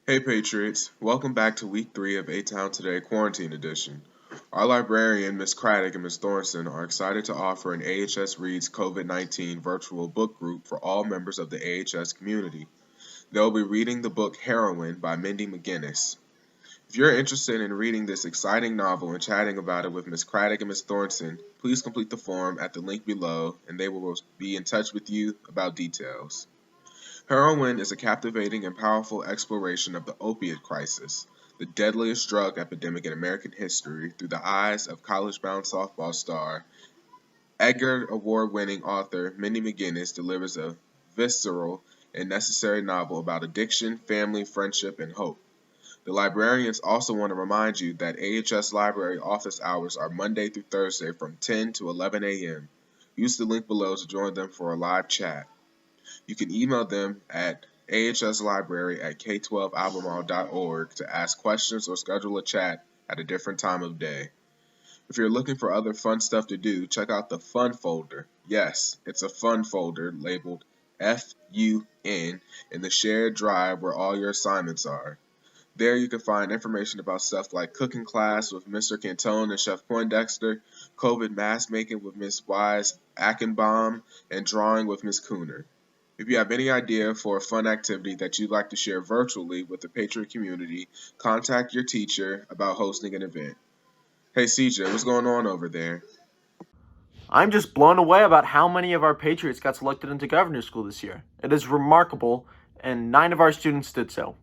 Hey Patriots, welcome back to week 3 of ATown Today Quarantine Edition. Our librarian, Ms. Craddock and Ms. Thornton, are excited to offer an AHS Reads COVID-19 virtual book group for all members of the AHS community. They'll be reading the book Heroine by Mindy McGinnis. If you're interested in reading this exciting novel and chatting about it with Ms. Craddock and Ms. Thornton, please complete the form at the link below and they will be in touch with you about details. Heroin is a captivating and powerful exploration of the opiate crisis, the deadliest drug epidemic in American history, through the eyes of college-bound softball star. Edgar Award-winning author Mindy McGinnis delivers a visceral and necessary novel about addiction, family, friendship, and hope. The librarians also want to remind you that AHS Library office hours are Monday through Thursday from 10 to 11 a.m. Use the link below to join them for a live chat. You can email them at ahslibrary@k12albemarle.org to ask questions or schedule a chat at a different time of day. If you're looking for other fun stuff to do, check out the Fun folder. Yes, it's a Fun folder labeled FUN in the shared drive where all your assignments are. There you can find information about stuff like cooking class with Mr. Cantone and Chef Poindexter, COVID mask making with Miss Wise Achenbaum, and drawing with Miss Cooner. If you have any idea for a fun activity that you'd like to share virtually with the Patriot community, contact your teacher about hosting an event. Hey CJ, what's going on over there? I'm just blown away about how many of our Patriots got selected into governor's school this year. It is remarkable, and 9 of our students did so.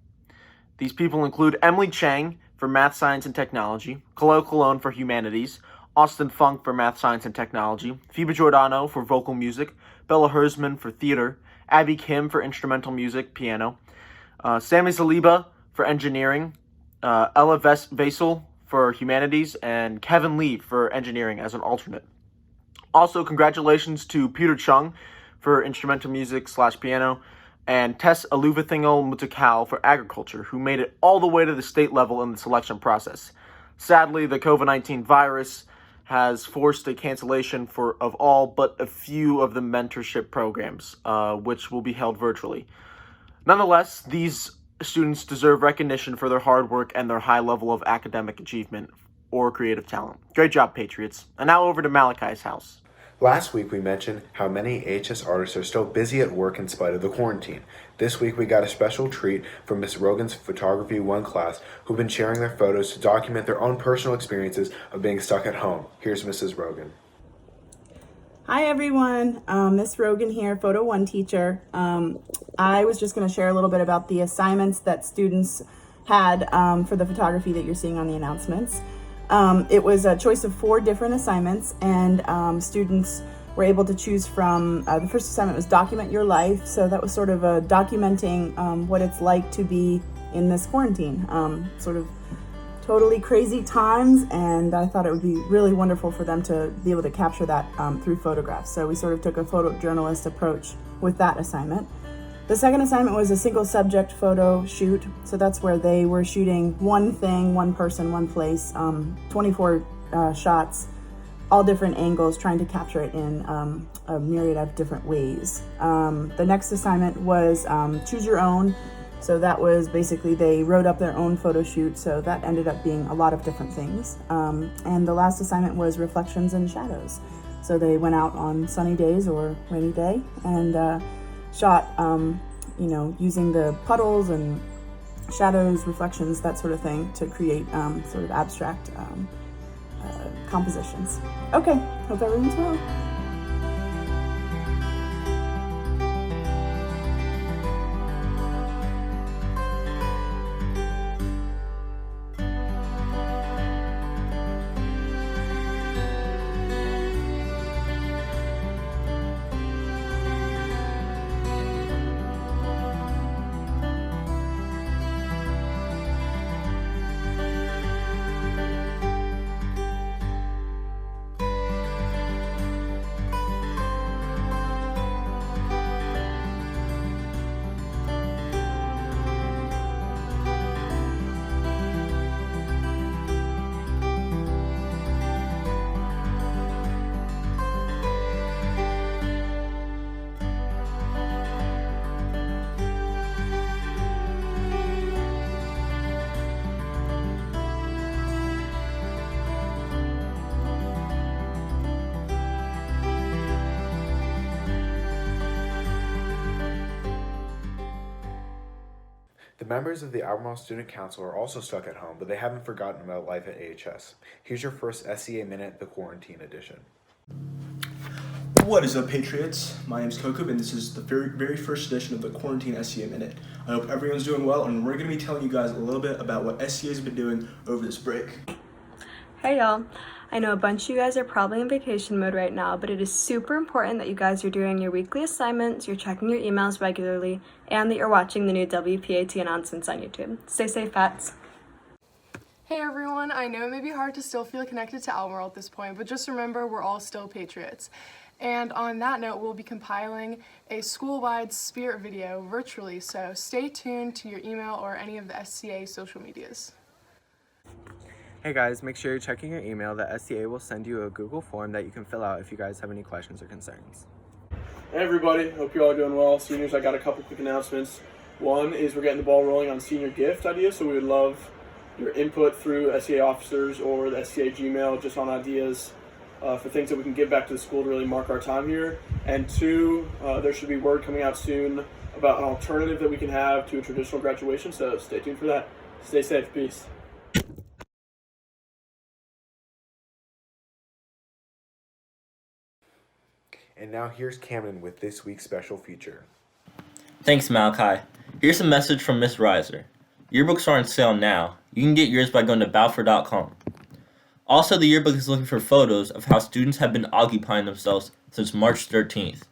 These people include Emily Chang for Math, Science, and Technology, Khalil Cologne for Humanities, Austin Funk for Math, Science, and Technology, Phoebe Giordano for Vocal Music, Bella Hersman for Theater, Abby Kim for Instrumental Music, Piano, Sammy Saliba for Engineering, Ella Vasel for Humanities, and Kevin Lee for Engineering as an alternate. Also, congratulations to Peter Chung for Instrumental Music / Piano, and Tess Aluvathingel Mutakal for Agriculture, who made it all the way to the state level in the selection process. Sadly, the COVID-19 virus has forced a cancellation of all but a few of the mentorship programs, which will be held virtually. Nonetheless, these students deserve recognition for their hard work and their high level of academic achievement or creative talent. Great job, Patriots. And now over to Malachi's house. Last week we mentioned how many AHS artists are still busy at work in spite of the quarantine. This week we got a special treat from Miss Rogan's Photography 1 class, who've been sharing their photos to document their own personal experiences of being stuck at home. Here's Mrs. Rogan. Hi everyone, Miss Rogan here, Photo 1 teacher. I was just going to share a little bit about the assignments that students had for the photography that you're seeing on the announcements. It was a choice of 4 different assignments, and students were able to choose from, the first assignment was document your life. So that was sort of documenting what it's like to be in this quarantine, sort of totally crazy times. And I thought it would be really wonderful for them to be able to capture that through photographs. So we sort of took a photojournalist approach with that assignment. The second assignment was a single subject photo shoot. So that's where they were shooting one thing, one person, one place, 24 shots, all different angles, trying to capture it in a myriad of different ways. The next assignment was choose your own. So that was basically they wrote up their own photo shoot. So that ended up being a lot of different things. And the last assignment was reflections and shadows. So they went out on sunny days or rainy day and shot, using the puddles and shadows, reflections, that sort of thing to create sort of abstract compositions. Okay, hope everyone's well. The members of the Albemarle Student Council are also stuck at home, but they haven't forgotten about life at AHS. Here's your first SCA Minute, the Quarantine Edition. What is up, Patriots? My name is Kokub, and this is the very first edition of the Quarantine SCA Minute. I hope everyone's doing well, and we're going to be telling you guys a little bit about what SCA has been doing over this break. Hey y'all, I know a bunch of you guys are probably in vacation mode right now, but it is super important that you guys are doing your weekly assignments, you're checking your emails regularly, and that you're watching the new WPAT announcements on YouTube. Stay safe, Fats. Hey everyone, I know it may be hard to still feel connected to Albemarle at this point, but just remember we're all still Patriots. And on that note, we'll be compiling a school-wide spirit video virtually, so stay tuned to your email or any of the SCA social medias. Hey guys, make sure you're checking your email. The SCA will send you a Google form that you can fill out if you guys have any questions or concerns. Hey everybody, hope you all are doing well. Seniors, I got a couple quick announcements. One is we're getting the ball rolling on senior gift ideas, so we would love your input through SCA officers or the SCA Gmail just on ideas for things that we can give back to the school to really mark our time here. And two, there should be word coming out soon about an alternative that we can have to a traditional graduation, so stay tuned for that. Stay safe, peace. And now here's Camden with this week's special feature. Thanks, Malachi. Here's a message from Miss Reiser. Yearbooks are on sale now. You can get yours by going to balfour.com. Also, the yearbook is looking for photos of how students have been occupying themselves since March 13th.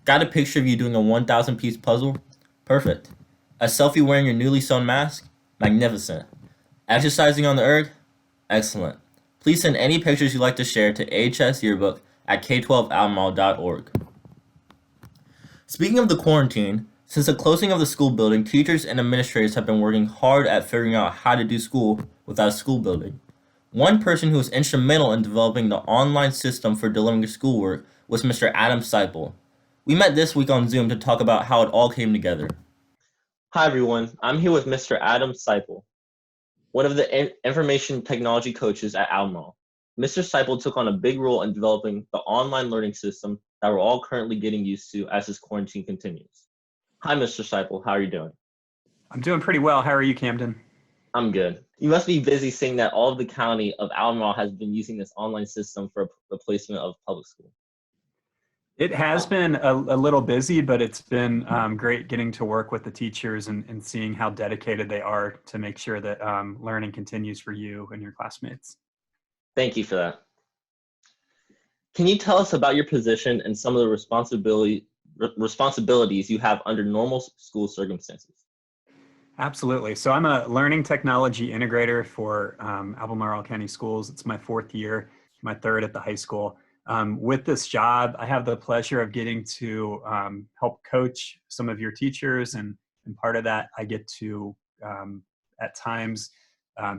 Got a picture of you doing a 1,000-piece puzzle? Perfect. A selfie wearing your newly sewn mask? Magnificent. Exercising on the erg? Excellent. Please send any pictures you'd like to share to ahsyearbook@k12albemarle.org. Speaking of the quarantine, since the closing of the school building, teachers and administrators have been working hard at figuring out how to do school without a school building. One person who was instrumental in developing the online system for delivering schoolwork was Mr. Adam Seipel. We met this week on Zoom to talk about how it all came together. Hi everyone, I'm here with Mr. Adam Seipel, one of the information technology coaches at Albemarle. Mr. Seipel took on a big role in developing the online learning system that we're all currently getting used to as this quarantine continues. Hi, Mr. Seipel. How are you doing? I'm doing pretty well. How are you, Camden? I'm good. You must be busy seeing that all of the county of Albemarle has been using this online system for replacement of public school. It has been a little busy, but it's been great getting to work with the teachers and seeing how dedicated they are to make sure that learning continues for you and your classmates. Thank you for that. Can you tell us about your position and some of the responsibilities you have under normal school circumstances? Absolutely. So I'm a learning technology integrator for Albemarle County Schools. It's my 4th year, my 3rd at the high school. With this job, I have the pleasure of getting to help coach some of your teachers, and part of that, I get to, at times,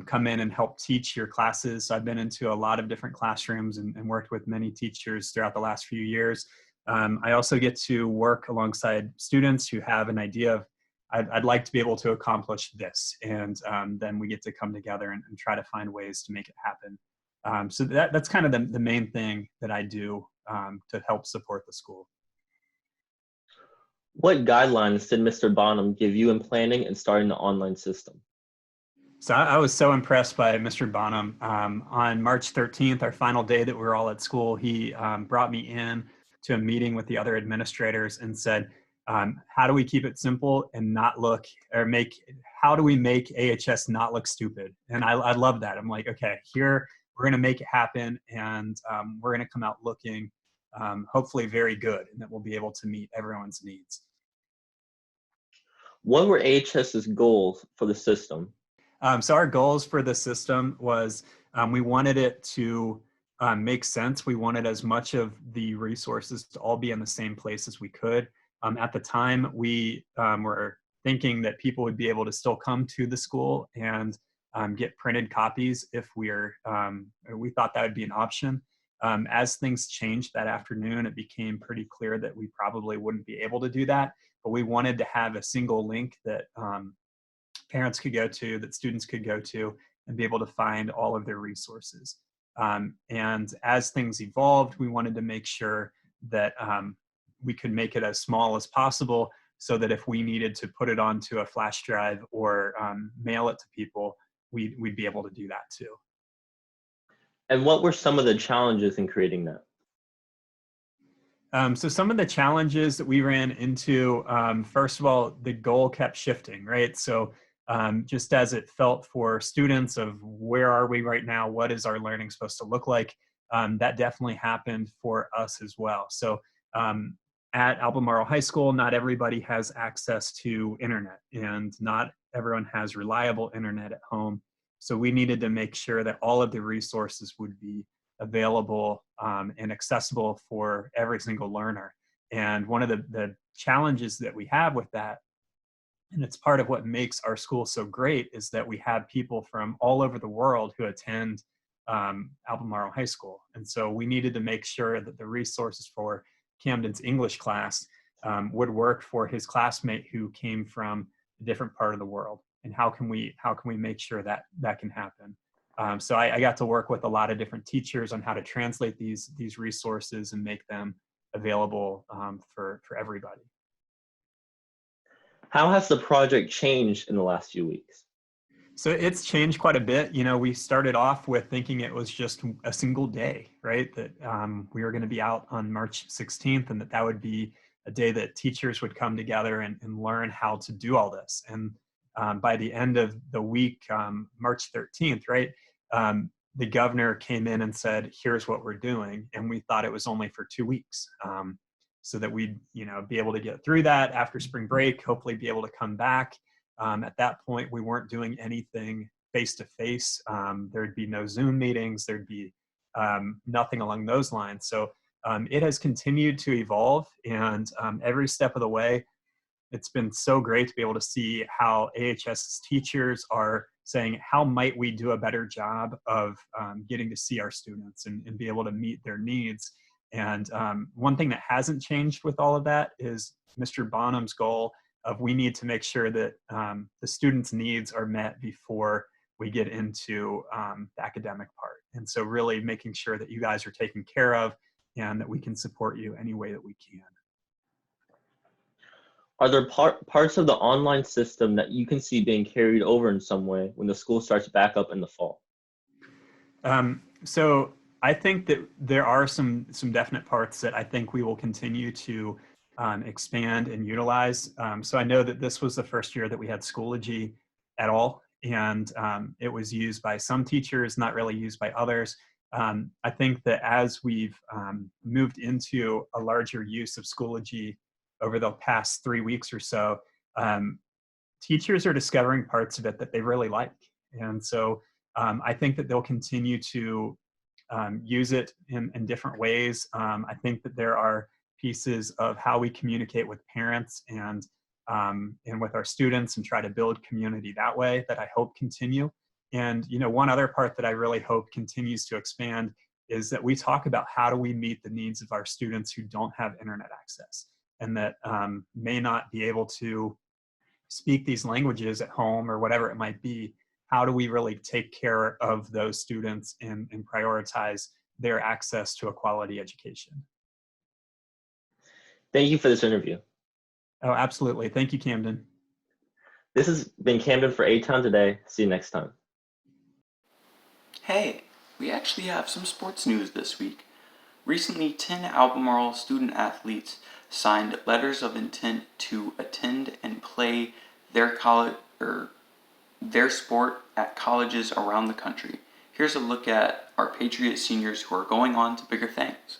come in and help teach your classes. So I've been into a lot of different classrooms and worked with many teachers throughout the last few years. I also get to work alongside students who have an idea of, I'd like to be able to accomplish this. And then we get to come together and try to find ways to make it happen. So that's kind of the main thing that I do to help support the school. What guidelines did Mr. Bonham give you in planning and starting the online system? So I was so impressed by Mr. Bonham. On March 13th, our final day that we were all at school, he brought me in to a meeting with the other administrators and said, how do we keep it simple and not look, or how do we make AHS not look stupid? And I love that. I'm like, okay, here, we're going to make it happen, and we're going to come out looking hopefully very good, and that we'll be able to meet everyone's needs. What were AHS's goals for the system? So our goals for the system was we wanted it to make sense. We wanted as much of the resources to all be in the same place as we could. At the time, we were thinking that people would be able to still come to the school and get printed copies if we thought that would be an option. As things changed that afternoon, it became pretty clear that we probably wouldn't be able to do that, but we wanted to have a single link that parents could go to, that students could go to, and be able to find all of their resources. And as things evolved, we wanted to make sure that we could make it as small as possible so that if we needed to put it onto a flash drive or mail it to people, we'd be able to do that too. And what were some of the challenges in creating that? So some of the challenges that we ran into, first of all, the goal kept shifting, right? So just as it felt for students of where are we right now, what is our learning supposed to look like, that definitely happened for us as well. So at Albemarle High School, not everybody has access to internet, and not everyone has reliable internet at home. So we needed to make sure that all of the resources would be available and accessible for every single learner. And one of the challenges that we have with that, and it's part of what makes our school so great, is that we have people from all over the world who attend Albemarle High School. And so we needed to make sure that the resources for Camden's English class would work for his classmate who came from a different part of the world. And how can we make sure that that can happen? So I got to work with a lot of different teachers on how to translate these resources and make them available for everybody. How has the project changed in the last few weeks? So it's changed quite a bit. You know, we started off with thinking it was just a single day, right? That we were going to be out on March 16th, and that would be a day that teachers would come together and learn how to do all this. And by the end of the week, March 13th, right, the governor came in and said, here's what we're doing. And we thought it was only for 2 weeks, so that we'd, be able to get through that after spring break, hopefully be able to come back. At that point, we weren't doing anything face-to-face. There'd be no Zoom meetings. There'd be nothing along those lines. So it has continued to evolve, and every step of the way, it's been so great to be able to see how AHS's teachers are saying, how might we do a better job of getting to see our students and be able to meet their needs. And one thing that hasn't changed with all of that is Mr. Bonham's goal of we need to make sure that the students' needs are met before we get into the academic part. And so really making sure that you guys are taken care of and that we can support you any way that we can. Are there parts of the online system that you can see being carried over in some way when the school starts back up in the fall? So I think that there are some definite parts that I think we will continue to expand and utilize. So I know that this was the first year that we had Schoology at all, and it was used by some teachers, not really used by others. I think that as we've moved into a larger use of Schoology over the past 3 weeks or so, teachers are discovering parts of it that they really like. And so I think that they'll continue to use it in different ways. I think that there are pieces of how we communicate with parents and with our students and try to build community that way that I hope continue. And one other part that I really hope continues to expand is that we talk about how do we meet the needs of our students who don't have internet access and that may not be able to speak these languages at home or whatever it might be. How do we really take care of those students and prioritize their access to a quality education? Thank you for this interview. Oh, absolutely. Thank you, Camden. This has been Camden for ATown today. See you next time. Hey, we actually have some sports news this week. Recently, 10 Albemarle student athletes signed letters of intent to attend and play their sport at colleges around the country. Here's a look at our Patriot seniors who are going on to bigger things.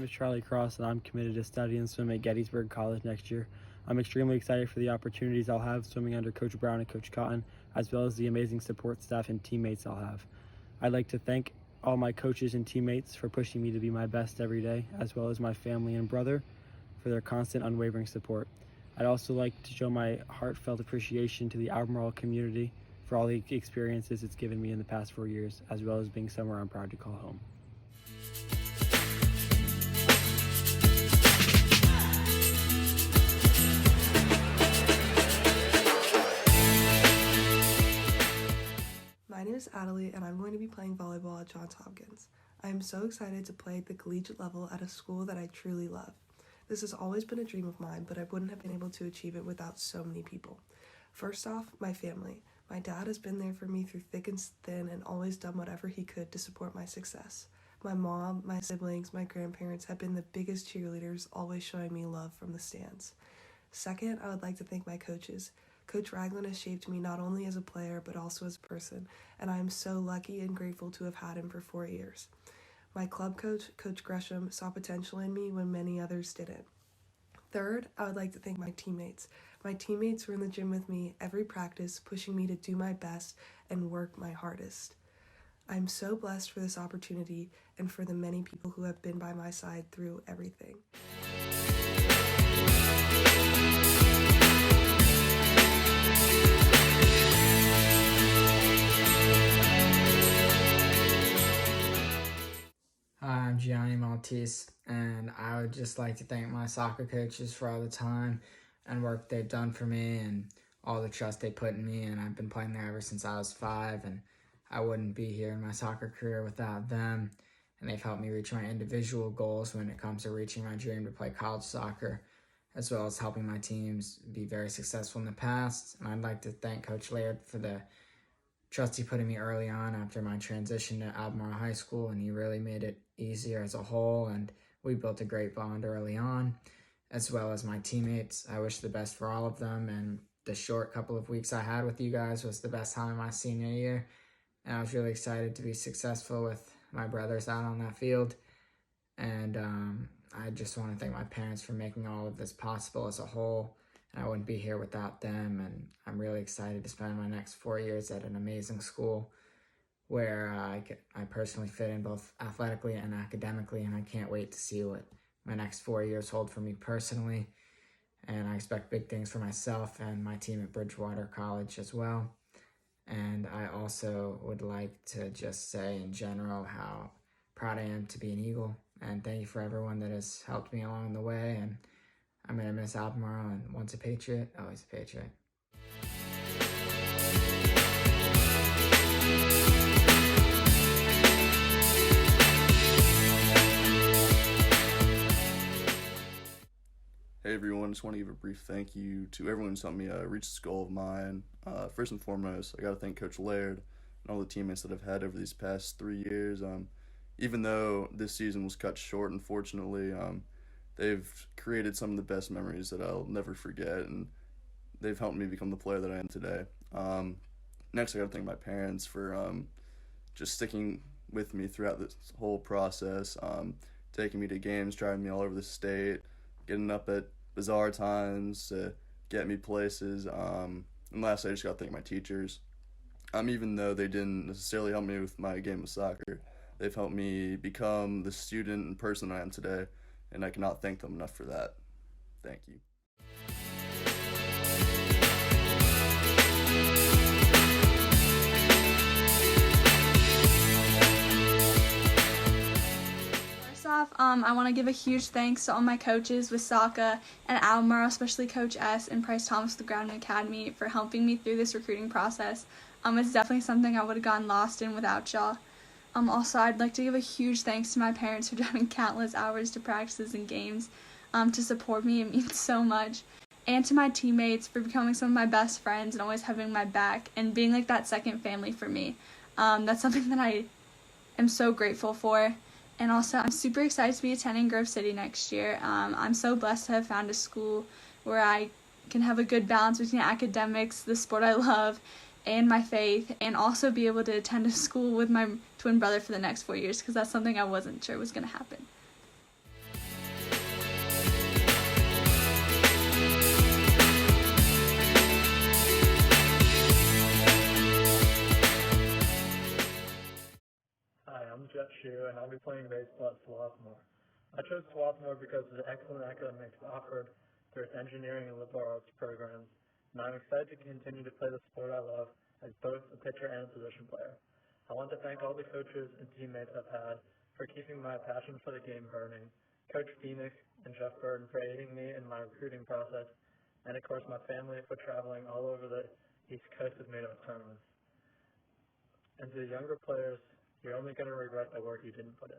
Charlie Cross, and I'm committed to study and swim at Gettysburg College next year. I'm extremely excited for the opportunities I'll have swimming under Coach Brown and Coach Cotton, as well as the amazing support staff and teammates I'll have. I'd like to thank all my coaches and teammates for pushing me to be my best every day, as well as my family and brother for their constant, unwavering support. I'd also like to show my heartfelt appreciation to the Albemarle community for all the experiences it's given me in the past 4 years, as well as being somewhere I'm proud to call home. My name is Adelie, and I'm going to be playing volleyball at Johns Hopkins. I am so excited to play at the collegiate level at a school that I truly love. This has always been a dream of mine, but I wouldn't have been able to achieve it without so many people. First off, my family. My dad has been there for me through thick and thin and always done whatever he could to support my success. My mom, my siblings, my grandparents have been the biggest cheerleaders, always showing me love from the stands. Second, I would like to thank my coaches. Coach Ragland has shaped me not only as a player, but also as a person, and I am so lucky and grateful to have had him for 4 years. My club coach, Coach Gresham, saw potential in me when many others didn't. Third, I would like to thank my teammates. My teammates were in the gym with me every practice, pushing me to do my best and work my hardest. I'm so blessed for this opportunity and for the many people who have been by my side through everything. Hi, I'm Gianni Maltese, and I would just like to thank my soccer coaches for all the time and work they've done for me and all the trust they put in me, and I've been playing there ever since I was 5, and I wouldn't be here in my soccer career without them, and they've helped me reach my individual goals when it comes to reaching my dream to play college soccer, as well as helping my teams be very successful in the past. And I'd like to thank Coach Laird for the trust he put in me early on after my transition to Albemarle High School, and he really made it easier as a whole, and we built a great bond early on, as well as my teammates. I wish the best for all of them, and the short couple of weeks I had with you guys was the best time of my senior year, and I was really excited to be successful with my brothers out on that field, and I just want to thank my parents for making all of this possible as a whole. I wouldn't be here without them, and I'm really excited to spend my next 4 years at an amazing school where I personally fit in both athletically and academically, and I can't wait to see what my next 4 years hold for me personally. And I expect big things for myself and my team at Bridgewater College as well. And I also would like to just say in general how proud I am to be an Eagle, and thank you for everyone that has helped me along the way. And I'm going to miss Albemarle, and once a Patriot, always a Patriot. Hey everyone, just want to give a brief thank you to everyone who's helped me reach this goal of mine. First and foremost, I got to thank Coach Laird and all the teammates that I've had over these past 3 years. Even though this season was cut short, unfortunately, they've created some of the best memories that I'll never forget, and they've helped me become the player that I am today. Next, I got to thank my parents for just sticking with me throughout this whole process, taking me to games, driving me all over the state, getting up at bizarre times to get me places. And lastly, I just got to thank my teachers. Even though they didn't necessarily help me with my game of soccer, they've helped me become the student and person I am today, and I cannot thank them enough for that. Thank you. Off, I want to give a huge thanks to all my coaches with Saka and Albemarle, especially Coach S and Price Thomas with the Ground Academy, for helping me through this recruiting process. It's definitely something I would have gotten lost in without y'all. Also, I'd like to give a huge thanks to my parents for driving countless hours to practices and games to support me. It means so much. And to my teammates for becoming some of my best friends and always having my back and being like that second family for me. That's something that I am so grateful for. And also, I'm super excited to be attending Grove City next year. I'm so blessed to have found a school where I can have a good balance between academics, the sport I love, and my faith, and also be able to attend a school with my twin brother for the next 4 years, because that's something I wasn't sure was going to happen. I'm Jeff Shue, and I'll be playing baseball at Swarthmore. I chose Swarthmore because of the excellent academics offered through its engineering and liberal arts programs, and I'm excited to continue to play the sport I love as both a pitcher and a position player. I want to thank all the coaches and teammates I've had for keeping my passion for the game burning, Coach Phoenix and Jeff Burton for aiding me in my recruiting process, and of course my family for traveling all over the East Coast with me to tournaments. And to the younger players, you're only going to regret the work you didn't put in.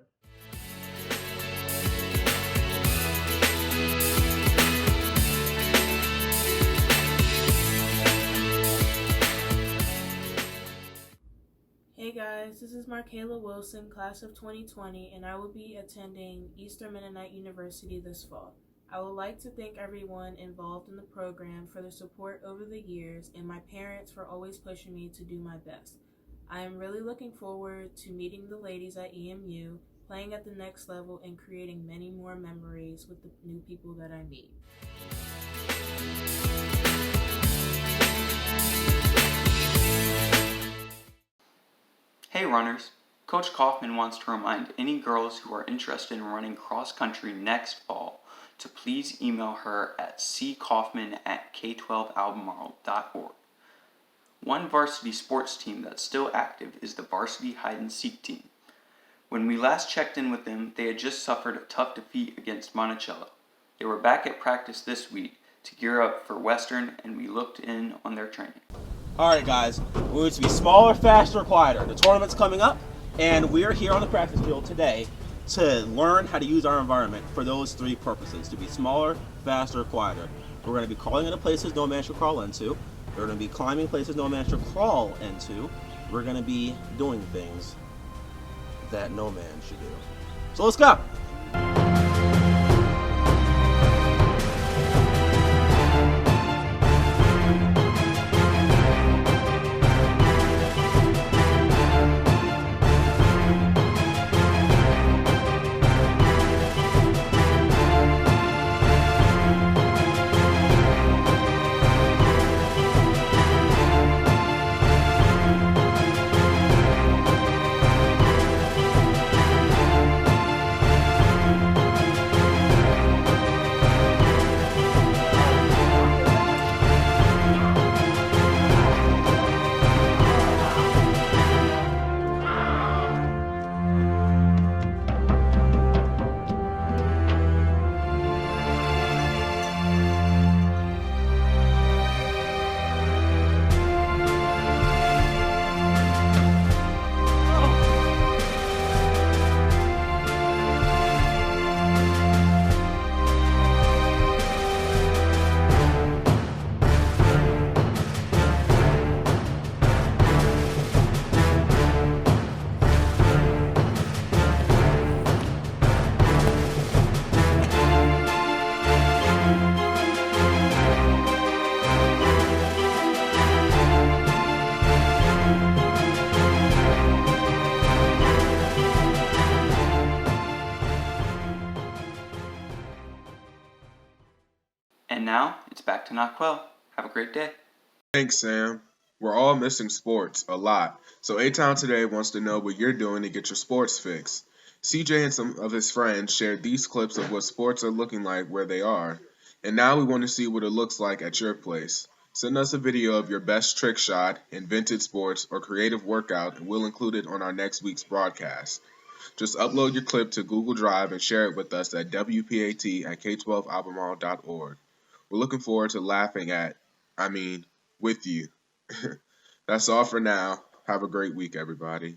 Hey guys, this is Markayla Wilson, class of 2020, and I will be attending Eastern Mennonite University this fall. I would like to thank everyone involved in the program for their support over the years and my parents for always pushing me to do my best. I am really looking forward to meeting the ladies at EMU, playing at the next level, and creating many more memories with the new people that I meet. Hey runners, Coach Kaufman wants to remind any girls who are interested in running cross country next fall to please email her at ckaufman@k12albemarle.org. One varsity sports team that's still active is the Varsity Hide and Seek team. When we last checked in with them, they had just suffered a tough defeat against Monticello. They were back at practice this week to gear up for Western, and we looked in on their training. Alright guys, we're going to be smaller, faster, quieter. The tournament's coming up, and we're here on the practice field today to learn how to use our environment for those three purposes, to be smaller, faster, quieter. We're going to be crawling into places no man should crawl into. We're going to be climbing places no man should crawl into. We're going to be doing things that no man should do. So let's go! And now, it's back to Naquel. Have a great day. Thanks, Sam. We're all missing sports a lot, so ATown today wants to know what you're doing to get your sports fix. CJ and some of his friends shared these clips of what sports are looking like where they are, and now we want to see what it looks like at your place. Send us a video of your best trick shot, invented sports, or creative workout, and we'll include it on our next week's broadcast. Just upload your clip to Google Drive and share it with us at wpat@k12albemarle.org. We're looking forward to laughing with you. That's all for now. Have a great week, everybody.